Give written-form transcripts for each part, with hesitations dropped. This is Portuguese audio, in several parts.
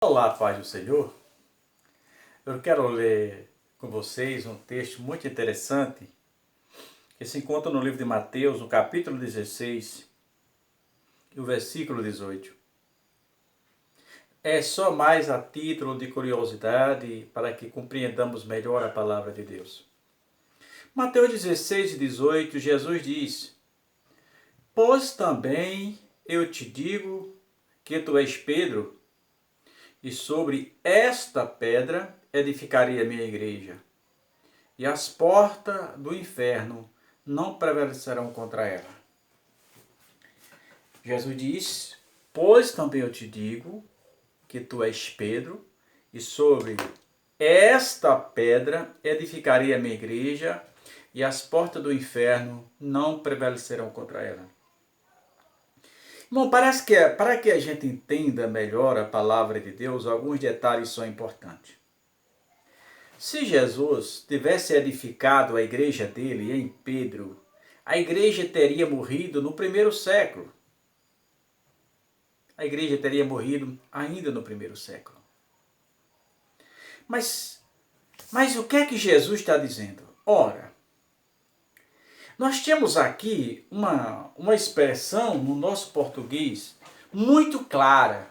Olá, paz do Senhor. Eu quero ler com vocês um texto muito interessante que se encontra no livro de Mateus, no capítulo 16, e o versículo 18. É só mais a título de curiosidade para que compreendamos melhor a palavra de Deus. Mateus 16 e 18, Jesus diz: Pois também eu te digo que tu és Pedro, e sobre esta pedra edificarei a minha igreja, e as portas do inferno não prevalecerão contra ela. Jesus diz: Pois também eu te digo que tu és Pedro, e sobre esta pedra edificarei a minha igreja, e as portas do inferno não prevalecerão contra ela. Bom, parece que para que a gente entenda melhor a palavra de Deus, alguns detalhes são importantes. Se Jesus tivesse edificado a igreja dele em Pedro, a igreja teria morrido no primeiro século. A igreja teria morrido ainda no primeiro século. Mas o que é que Jesus está dizendo? Ora, nós temos aqui uma expressão no nosso português muito clara.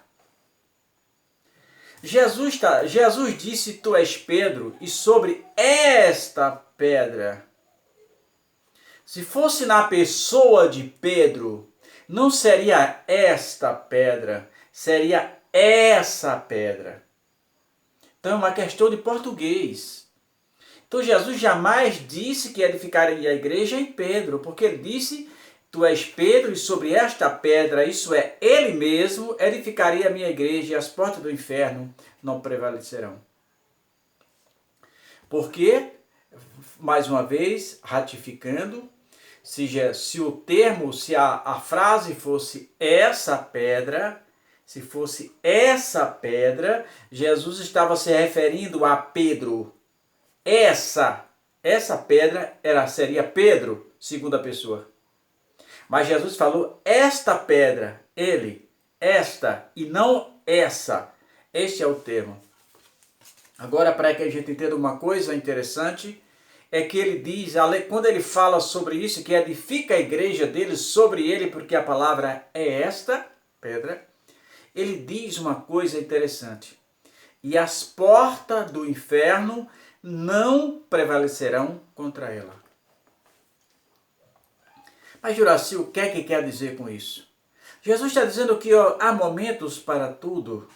Jesus disse: Tu és Pedro, e sobre esta pedra. Se fosse na pessoa de Pedro, não seria esta pedra, seria essa pedra. Então é uma questão de português. Então Jesus jamais disse que edificaria a igreja em Pedro, porque ele disse: Tu és Pedro, e sobre esta pedra, isso é, ele mesmo, edificarei a minha igreja, e as portas do inferno não prevalecerão. Porque, mais uma vez, ratificando, se a frase fosse essa pedra, se fosse essa pedra, Jesus estava se referindo a Pedro. Essa pedra seria Pedro, segunda pessoa. Mas Jesus falou esta pedra, esta e não essa. Este é o termo. Agora, para que a gente entenda uma coisa interessante, é que ele diz, quando ele fala sobre isso, que edifica a igreja dele sobre ele, porque a palavra é esta, pedra, ele diz uma coisa interessante. E as portas do inferno não prevalecerão contra ela. Mas, Juraci, o que é que quer dizer com isso? Jesus está dizendo que há momentos para tudo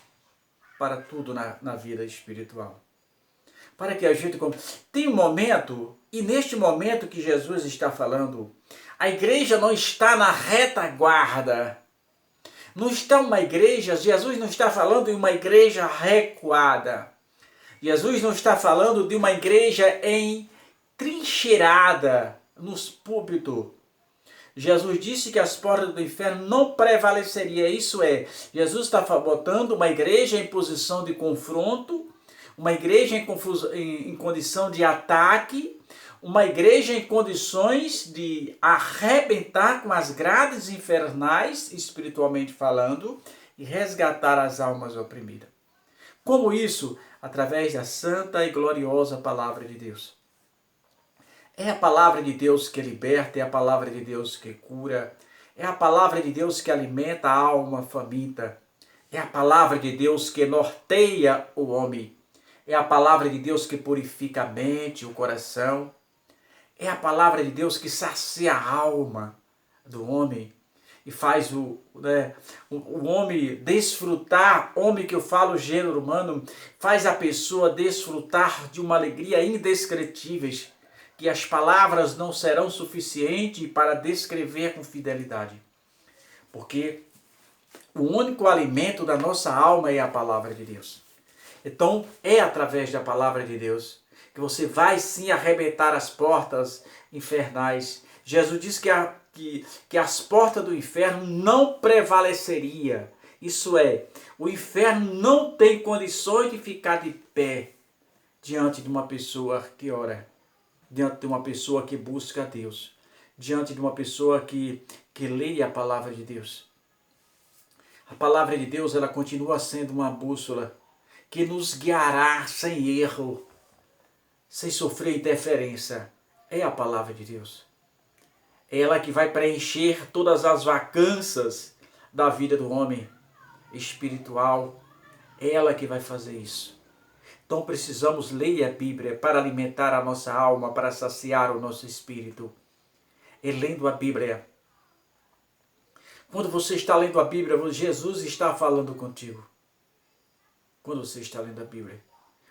na vida espiritual. Para que a gente... Tem um momento, e neste momento que Jesus está falando, a igreja não está na retaguarda. Não está uma igreja, Jesus não está falando de uma igreja recuada. Jesus não está falando de uma igreja entrincheirada nos púlpitos. Jesus disse que as portas do inferno não prevaleceriam. Isso é, Jesus está botando uma igreja em posição de confronto, uma igreja em condição de ataque, uma igreja em condições de arrebentar com as grades infernais, espiritualmente falando, e resgatar as almas oprimidas. Como isso? Através da santa e gloriosa palavra de Deus. É a palavra de Deus que liberta, é a palavra de Deus que cura, é a palavra de Deus que alimenta a alma faminta, é a palavra de Deus que norteia o homem, é a palavra de Deus que purifica a mente, o coração, é a palavra de Deus que sacia a alma do homem e faz o homem desfrutar, homem que eu falo gênero humano, faz a pessoa desfrutar de uma alegria indescritível, que as palavras não serão suficientes para descrever com fidelidade. Porque o único alimento da nossa alma é a palavra de Deus. Então, é através da palavra de Deus que você vai sim arrebentar as portas infernais. Jesus disse que as portas do inferno não prevaleceriam. Isso é, o inferno não tem condições de ficar de pé diante de uma pessoa que ora, diante de uma pessoa que busca a Deus, diante de uma pessoa que lê a palavra de Deus. A palavra de Deus, ela continua sendo uma bússola. que nos guiará sem erro, sem sofrer interferência, é a palavra de Deus. É ela que vai preencher todas as vacâncias da vida do homem espiritual. É ela que vai fazer isso. Então precisamos ler a Bíblia para alimentar a nossa alma, para saciar o nosso espírito. É lendo a Bíblia. Quando você está lendo a Bíblia, Jesus está falando contigo. Quando você está lendo a Bíblia.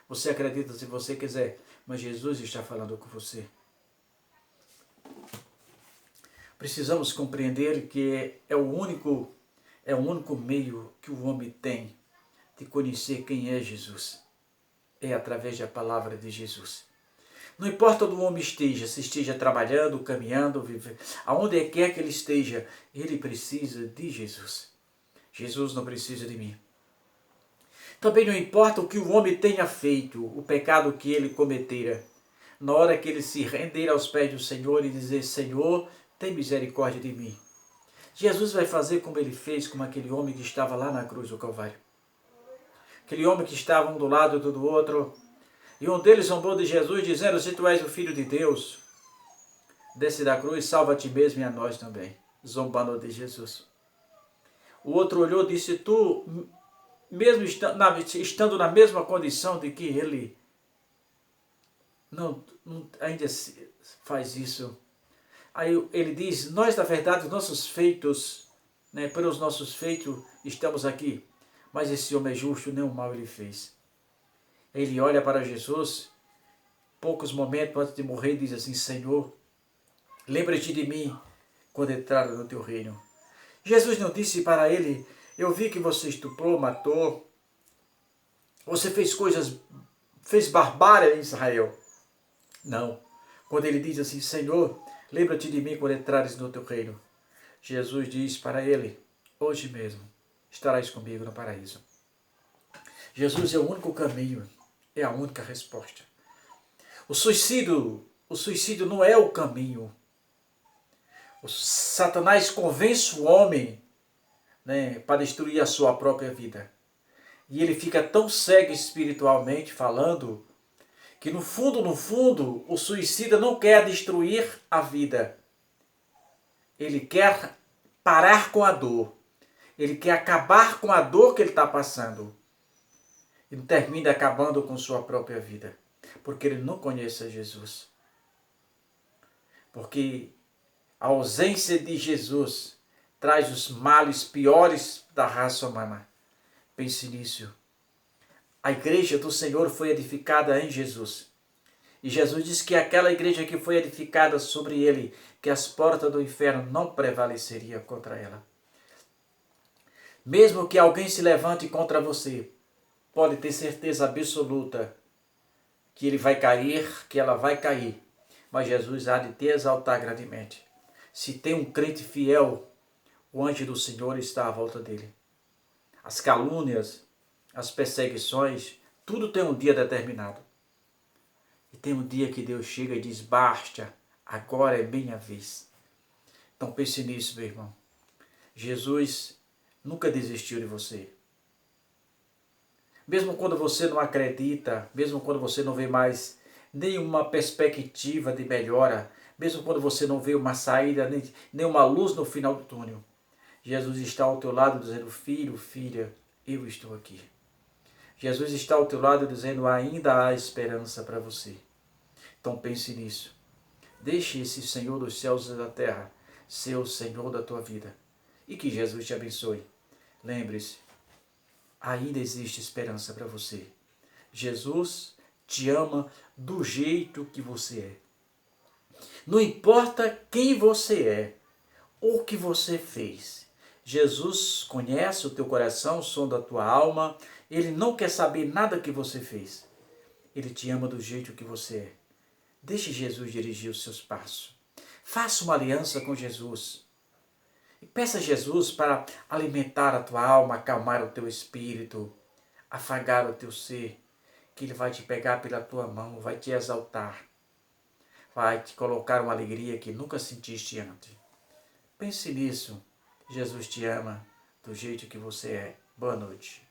Você acredita se você quiser, mas Jesus está falando com você. Precisamos compreender que é o único meio que o homem tem de conhecer quem é Jesus. É através da palavra de Jesus. Não importa onde o homem esteja, se esteja trabalhando, caminhando, vivendo, aonde quer que ele esteja, ele precisa de Jesus. Jesus não precisa de mim. Também não importa o que o homem tenha feito, o pecado que ele cometera. Na hora que ele se render aos pés do Senhor e dizer, Senhor, tem misericórdia de mim. Jesus vai fazer como ele fez com aquele homem que estava lá na cruz do Calvário. Aquele homem que estava um do lado e do outro. E um deles zombou de Jesus, dizendo, se tu és o Filho de Deus, desce da cruz, salva a ti mesmo e a nós também. Zombando de Jesus. O outro olhou e disse, tu, mesmo estando na mesma condição de que ele, não ainda faz isso. Aí ele diz, nós na verdade, nossos feitos, pelos nossos feitos, estamos aqui. Mas esse homem é justo, nenhum mal ele fez. Ele olha para Jesus, poucos momentos antes de morrer, e diz assim, Senhor, lembra-te de mim quando entrar no teu reino. Jesus não disse para ele, eu vi que você estuprou, matou, você fez barbárie em Israel. Não. Quando ele diz assim, Senhor, lembra-te de mim quando entrares no teu reino. Jesus diz para ele, hoje mesmo estarás comigo no paraíso. Jesus é o único caminho, é a única resposta. O suicídio não é o caminho. O Satanás convence o homem, para destruir a sua própria vida. E ele fica tão cego espiritualmente falando, que no fundo, o suicida não quer destruir a vida. Ele quer parar com a dor. Ele quer acabar com a dor que ele está passando. E termina acabando com sua própria vida. Porque ele não conhece Jesus. Porque a ausência de Jesus traz os males piores da raça humana. Pense nisso. A igreja do Senhor foi edificada em Jesus. E Jesus disse que aquela igreja que foi edificada sobre ele, que as portas do inferno não prevaleceriam contra ela. Mesmo que alguém se levante contra você, pode ter certeza absoluta que ele vai cair, que ela vai cair. Mas Jesus há de te exaltar grandemente. Se tem um crente fiel, o anjo do Senhor está à volta dele. As calúnias, as perseguições, tudo tem um dia determinado. E tem um dia que Deus chega e diz, basta, agora é minha vez. Então pense nisso, meu irmão. Jesus nunca desistiu de você. Mesmo quando você não acredita, mesmo quando você não vê mais nenhuma perspectiva de melhora, mesmo quando você não vê uma saída, nem uma luz no final do túnel, Jesus está ao teu lado dizendo, filho, filha, eu estou aqui. Jesus está ao teu lado dizendo, ainda há esperança para você. Então pense nisso. Deixe esse Senhor dos céus e da terra ser o Senhor da tua vida. E que Jesus te abençoe. Lembre-se, ainda existe esperança para você. Jesus te ama do jeito que você é. Não importa quem você é, ou o que você fez. Jesus conhece o teu coração, o som da tua alma. Ele não quer saber nada que você fez. Ele te ama do jeito que você é. Deixe Jesus dirigir os seus passos. Faça uma aliança com Jesus. E peça a Jesus para alimentar a tua alma, acalmar o teu espírito, afagar o teu ser, que Ele vai te pegar pela tua mão, vai te exaltar, vai te colocar uma alegria que nunca sentiste antes. Pense nisso. Jesus te ama do jeito que você é. Boa noite.